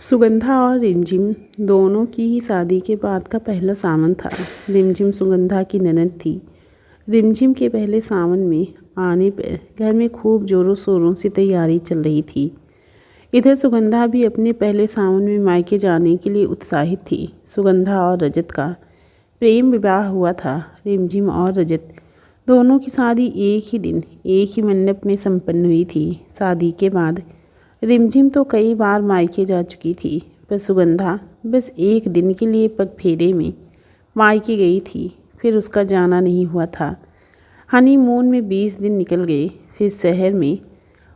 सुगंधा और रिमझिम दोनों की ही शादी के बाद का पहला सावन था। रिमझिम सुगंधा की ननद थी। रिमझिम के पहले सावन में आने पर घर में खूब जोरों शोरों से तैयारी चल रही थी। इधर सुगंधा भी अपने पहले सावन में मायके जाने के लिए उत्साहित थी। सुगंधा और रजत का प्रेम विवाह हुआ था। रिमझिम और रजत दोनों की शादी एक ही दिन एक ही मंडप में संपन्न हुई थी। शादी के बाद रिमझिम तो कई बार मायके जा चुकी थी, पर सुगंधा बस एक दिन के लिए पगफेरे में मायके गई थी, फिर उसका जाना नहीं हुआ था। हनीमून में 20 दिन निकल गए। फिर शहर में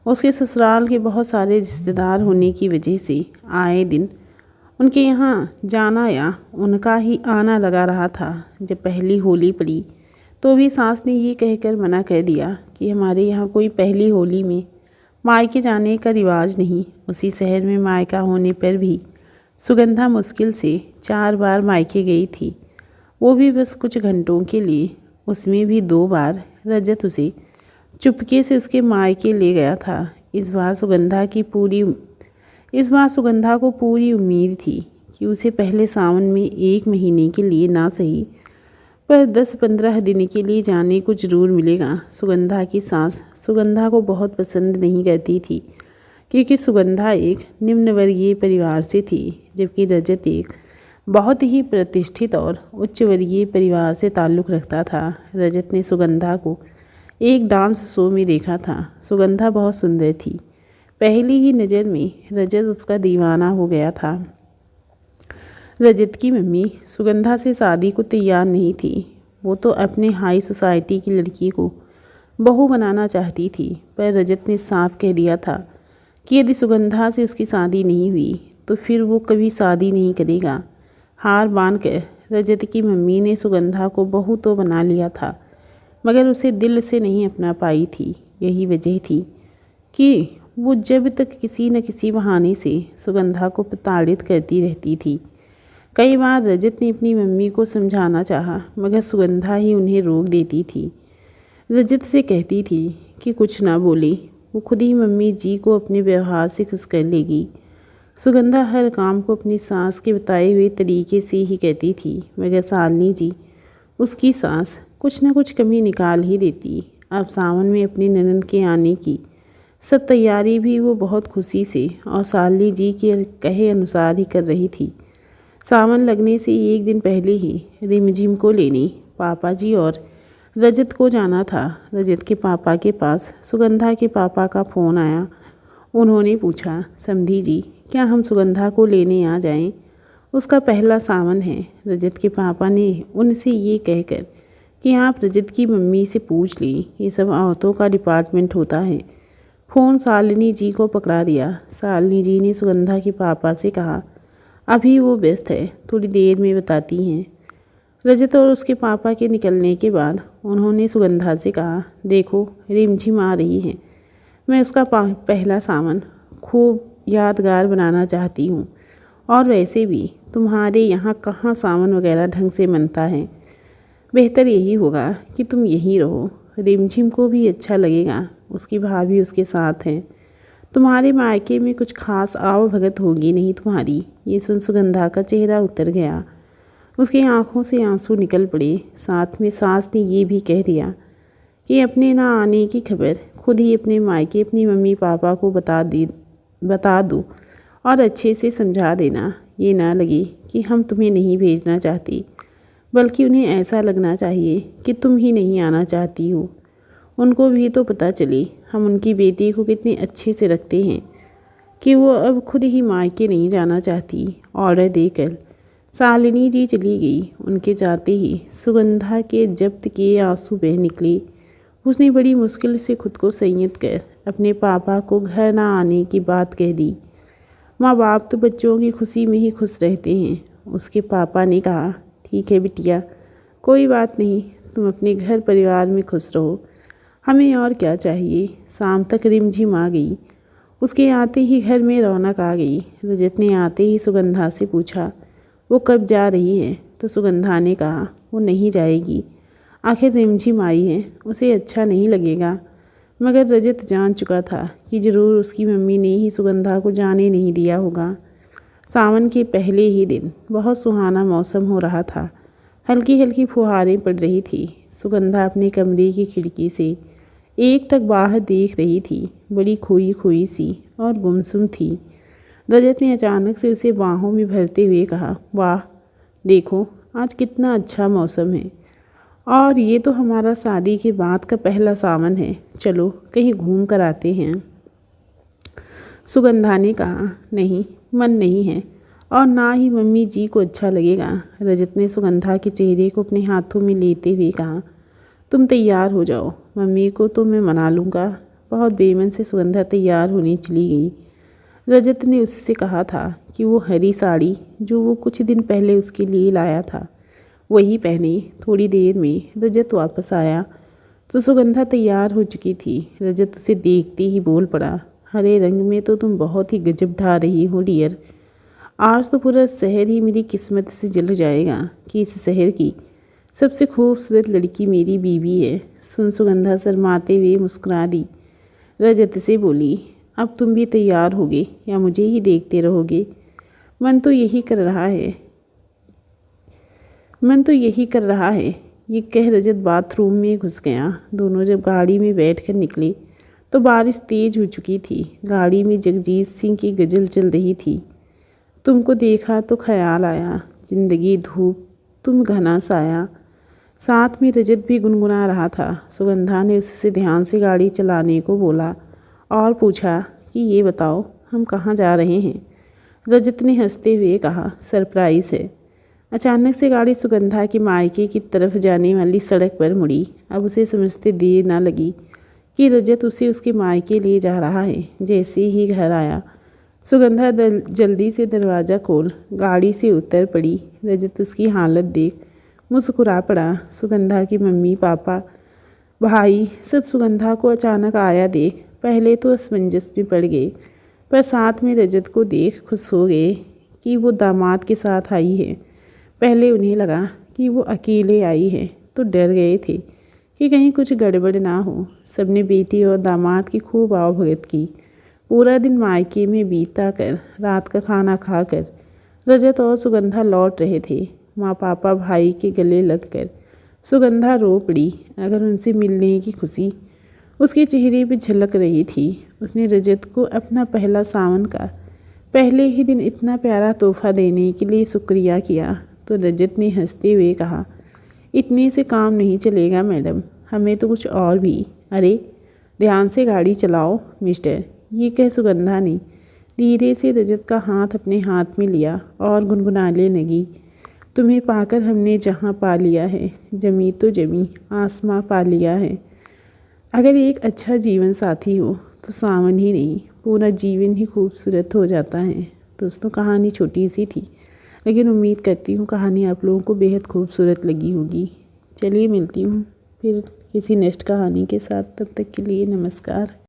उसके ससुराल के बहुत सारे रिश्तेदार होने की वजह से आए दिन उनके यहाँ जाना या उनका ही आना लगा रहा था। जब पहली होली पड़ी तो भी सास ने ये कहकर मना कर दिया कि हमारे यहाँ कोई पहली होली में मायके जाने का रिवाज नहीं। उसी शहर में मायका होने पर भी सुगंधा मुश्किल से 4 बार मायके गई थी, वो भी बस कुछ घंटों के लिए। उसमें भी 2 बार रजत उसे चुपके से उसके मायके ले गया था। इस बार सुगंधा को पूरी उम्मीद थी कि उसे पहले सावन में 1 महीने के लिए ना सही पर 10-15 दिन के लिए जाने को जरूर मिलेगा। सुगंधा की सास सुगंधा को बहुत पसंद नहीं करती थी, क्योंकि सुगंधा एक निम्न वर्गीय परिवार से थी, जबकि रजत एक बहुत ही प्रतिष्ठित और उच्च वर्गीय परिवार से ताल्लुक़ रखता था। रजत ने सुगंधा को एक डांस शो में देखा था। सुगंधा बहुत सुंदर थी। पहली ही नज़र में रजत उसका दीवाना हो गया था। रजत की मम्मी सुगंधा से शादी को तैयार नहीं थी। वो तो अपने हाई सोसाइटी की लड़की को बहू बनाना चाहती थी, पर रजत ने साफ कह दिया था कि यदि सुगंधा से उसकी शादी नहीं हुई तो फिर वो कभी शादी नहीं करेगा। हार मान कर रजत की मम्मी ने सुगंधा को बहू तो बना लिया था, मगर उसे दिल से नहीं अपना पाई थी। यही वजह थी कि वो जब तक किसी न किसी बहाने से सुगंधा को प्रताड़ित करती रहती थी। कई बार रजत ने अपनी मम्मी को समझाना चाहा, मगर सुगंधा ही उन्हें रोक देती थी। रजत से कहती थी कि कुछ ना बोले, वो खुद ही मम्मी जी को अपने व्यवहार से खुश कर लेगी। सुगंधा हर काम को अपनी सास के बताए हुए तरीके से ही कहती थी, मगर शालिनी जी उसकी सास कुछ न कुछ कमी निकाल ही देती। अब सावन में अपनी ननद के आने की सब तैयारी भी वो बहुत खुशी से और शालिनी जी के कहे अनुसार ही कर रही थी। सावन लगने से 1 दिन पहले ही रिमझिम को लेने पापा जी और रजत को जाना था। रजत के पापा के पास सुगंधा के पापा का फ़ोन आया। उन्होंने पूछा, समधी जी क्या हम सुगंधा को लेने आ जाएं? उसका पहला सावन है। रजत के पापा ने उनसे ये कहकर कि आप रजत की मम्मी से पूछ लें, ये सब औरतों का डिपार्टमेंट होता है। फ़ोन शालिनी जी को पकड़ा दिया। शालिनी जी ने सुगंधा के पापा से कहा, अभी वो व्यस्त है, थोड़ी देर में बताती हैं। रजत और उसके पापा के निकलने के बाद उन्होंने सुगंधा से कहा, देखो रिमझिम आ रही है, मैं उसका पहला सावन खूब यादगार बनाना चाहती हूँ, और वैसे भी तुम्हारे यहाँ कहाँ सावन वगैरह ढंग से मनता है। बेहतर यही होगा कि तुम यहीं रहो, रिमझिम को भी अच्छा लगेगा, उसकी भाभी उसके साथ हैं। तुम्हारे मायके में कुछ खास आव भगत होगी नहीं तुम्हारी। ये सुन सुगंधा का चेहरा उतर गया। उसकी आंखों से आंसू निकल पड़े। साथ में सास ने ये भी कह दिया कि अपने ना आने की खबर खुद ही अपने मायके अपनी मम्मी पापा को बता दो और अच्छे से समझा देना। ये ना लगे कि हम तुम्हें नहीं भेजना चाहती, बल्कि उन्हें ऐसा लगना चाहिए कि तुम ही नहीं आना चाहती हो। उनको भी तो पता चले हम उनकी बेटी को कितने अच्छे से रखते हैं कि वो अब खुद ही मायके नहीं जाना चाहती। ऑर्डर देकर शालिनी जी चली गई। उनके जाते ही सुगंधा के जब्त किए आंसू बह निकले। उसने बड़ी मुश्किल से खुद को संयत कर अपने पापा को घर ना आने की बात कह दी। माँ बाप तो बच्चों की खुशी में ही खुश रहते हैं। उसके पापा ने कहा, ठीक है बिटिया, कोई बात नहीं, तुम अपने घर परिवार में खुश रहो, हमें और क्या चाहिए। शाम तक रिमझिम आ गई। उसके आते ही घर में रौनक आ गई। रजत ने आते ही सुगंधा से पूछा, वो कब जा रही है? तो सुगंधा ने कहा, वो नहीं जाएगी, आखिर रिमझिम आई है, उसे अच्छा नहीं लगेगा। मगर रजत जान चुका था कि ज़रूर उसकी मम्मी ने ही सुगंधा को जाने नहीं दिया होगा। सावन के पहले ही दिन बहुत सुहाना मौसम हो रहा था। हल्की हल्की फुहारें पड़ रही थी। सुगंधा अपने कमरे की खिड़की से एकटक बाहर देख रही थी। बड़ी खोई खोई सी और गुमसुम थी। रजत ने अचानक से उसे बाहों में भरते हुए कहा, वाह देखो आज कितना अच्छा मौसम है, और ये तो हमारा शादी के बाद का पहला सावन है। चलो कहीं घूम कर आते हैं। सुगंधा ने कहा, नहीं मन नहीं है, और ना ही मम्मी जी को अच्छा लगेगा। रजत ने सुगंधा के चेहरे को अपने हाथों में लेते हुए कहा, तुम तैयार हो जाओ, मम्मी को तो मैं मना लूँगा। बहुत बेमन से सुगंधा तैयार होने चली गई। रजत ने उससे कहा था कि वो हरी साड़ी जो वो कुछ दिन पहले उसके लिए लाया था वही पहने। थोड़ी देर में रजत वापस आया तो सुगंधा तैयार हो चुकी थी। रजत उसे देखते ही बोल पड़ा, हरे रंग में तो तुम बहुत ही गजब ढा रही हो डियर। आज तो पूरा शहर ही मेरी किस्मत से जल जाएगा कि इस शहर की सबसे खूबसूरत लड़की मेरी बीवी है। सुगंधा शर्माते हुए मुस्कुरा दी। रजत से बोली, अब तुम भी तैयार होगे या मुझे ही देखते रहोगे? मन तो यही कर रहा है। ये कह रजत बाथरूम में घुस गया। दोनों जब गाड़ी में बैठकर निकले तो बारिश तेज हो चुकी थी। गाड़ी में जगजीत सिंह की गज़ल चल रही थी। तुमको देखा तो ख्याल आया, जिंदगी धूप तुम घना साया। साथ में रजत भी गुनगुना रहा था। सुगंधा ने उससे ध्यान से गाड़ी चलाने को बोला और पूछा कि ये बताओ हम कहाँ जा रहे हैं? रजत ने हंसते हुए कहा, सरप्राइज़ है। अचानक से गाड़ी सुगंधा के मायके की तरफ जाने वाली सड़क पर मुड़ी। अब उसे समझते देर ना लगी कि रजत उसे उसके मायके ले जा रहा है। जैसे ही घर आया सुगंधा जल्दी से दरवाज़ा खोल गाड़ी से उतर पड़ी। रजत उसकी हालत देख मुस्कुरा पड़ा। सुगंधा की मम्मी पापा भाई सब सुगंधा को अचानक आया देख पहले तो असमंजस में पड़ गए, पर साथ में रजत को देख खुश हो गए कि वो दामाद के साथ आई है। पहले उन्हें लगा कि वो अकेले आई है तो डर गए थे कि कहीं कुछ गड़बड़ ना हो। सबने बेटी और दामाद की खूब आवभगत की। पूरा दिन मायके में बीता कर रात का खाना खाकर रजत और सुगंधा लौट रहे थे। माँ पापा भाई के गले लगकर सुगंधा रो पड़ी। अगर उनसे मिलने की खुशी उसके चेहरे पर झलक रही थी। उसने रजत को अपना पहला सावन का पहले ही दिन इतना प्यारा तोहफा देने के लिए शुक्रिया किया तो रजत ने हंसते हुए कहा, इतने से काम नहीं चलेगा मैडम, हमें तो कुछ और भी। अरे ध्यान से गाड़ी चलाओ मिस्टर। ये कह सुगंधा ने धीरे से रजत का हाथ अपने हाथ में लिया और गुनगुनाने लगी, तुम्हें पाकर हमने जहाँ पा लिया है, जमी तो जमी आसमां पा लिया है। अगर एक अच्छा जीवन साथी हो तो सावन ही नहीं पूरा जीवन ही खूबसूरत हो जाता है। दोस्तों कहानी छोटी सी थी, लेकिन उम्मीद करती हूँ कहानी आप लोगों को बेहद खूबसूरत लगी होगी। चलिए मिलती हूँ फिर किसी नेक्स्ट कहानी के साथ, तब तक के लिए नमस्कार।